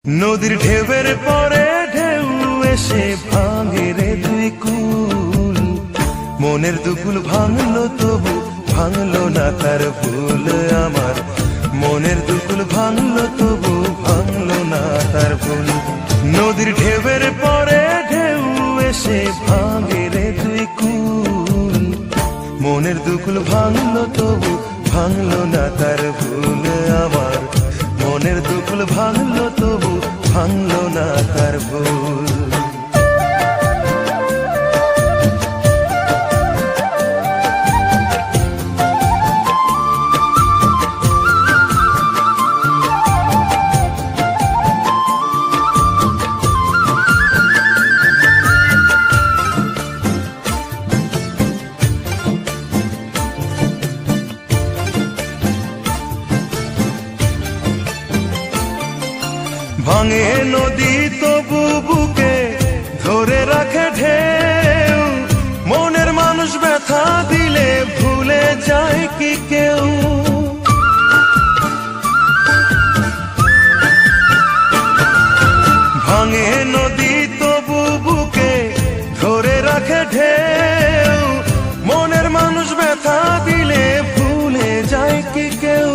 নদীর ঢেউয়ের পরে ঢেউ এসে ভাঙে রে দুই কুল, মনের দুকুল ভাঙলো তবু ভাঙলো না তার ভুল আমার, মনের দুকুল ভাঙলো তবু ভাঙলো না তার ভুল। নদীর ঢেউয়ের পরে ঢেউ এসে ভাঙে রে দুই কুল, মনের দুকুল ভাঙলো তবু ভাঙলো না তার ভুল আমার, মনের দুকুল ভাঙলো তবু ভাঙলো না তার ভুল। ভাঙে নদী তবু বুকে ধরে রাখে ঢেউ, মনের মানুষ ব্যথা দিলে ভুলে যায় কি কেউ। ভাঙে নদী তবু বুকে ধরে রাখে ঢেউ, মনের মানুষ ব্যথা দিলে ভুলে যায় কি কেউ।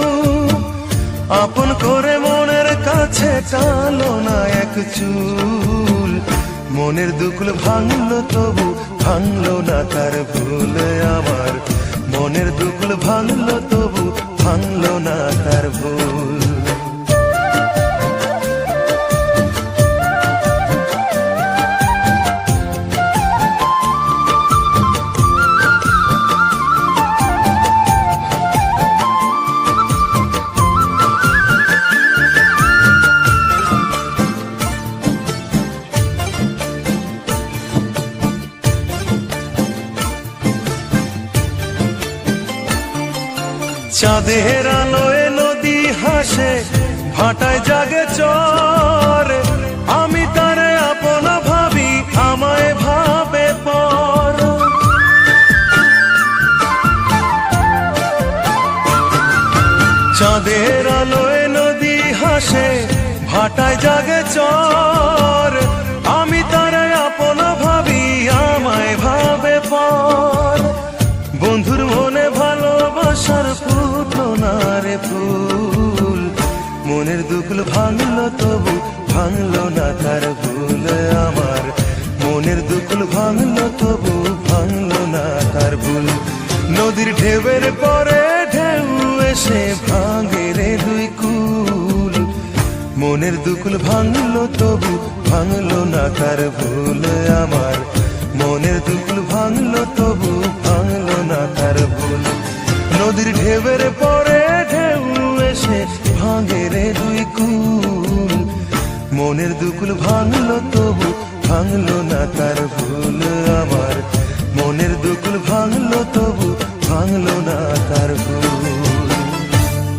আপন করে মনের কাছে টানো না এক চুল, মনের দুকুল ভাঙলো তবু ভাঙলো না তার ভুল আমার, মনের দুকুল ভাঙলো তবু ভাঙলো না তার ভুল। চাঁদের আলোয় নদী হাসে ভাটায় জাগে চর, আমি তারে আপন ভাবি আমায় ভাবে পর। চাঁদের আলোয় নদী হাসে ভাটায় জাগে চর, আমি তারে আপন ভাবি আমায় ভাবে পর। বন্ধুর মনে ভালোবাসার ফুটলো না রে ফুল, মনের দুকুল ভাঙলো তবু ভাঙলো না তার ভুল আমার, মনের দুকুল ভাঙলো তবু ভাঙলো না তার ভুল। নদীর ঢেউয়ের পরে ঢেউ এসে ভাঙে রে দুই কুল, মনের দুকুল ভাঙলো তবু ভাঙলো না তার ভুল আমার, মনের দুকুল ভাঙলো তবু ভাঙলো না তার ভুল। নদীর ঢেউয়ের পরে ঢেউ এসে ভাঙে রে দুই কুল, মনের দুকুল ভাঙলো তবু ভাঙলো না তার ভুল আমার, মনের দুকুল ভাঙলো তবু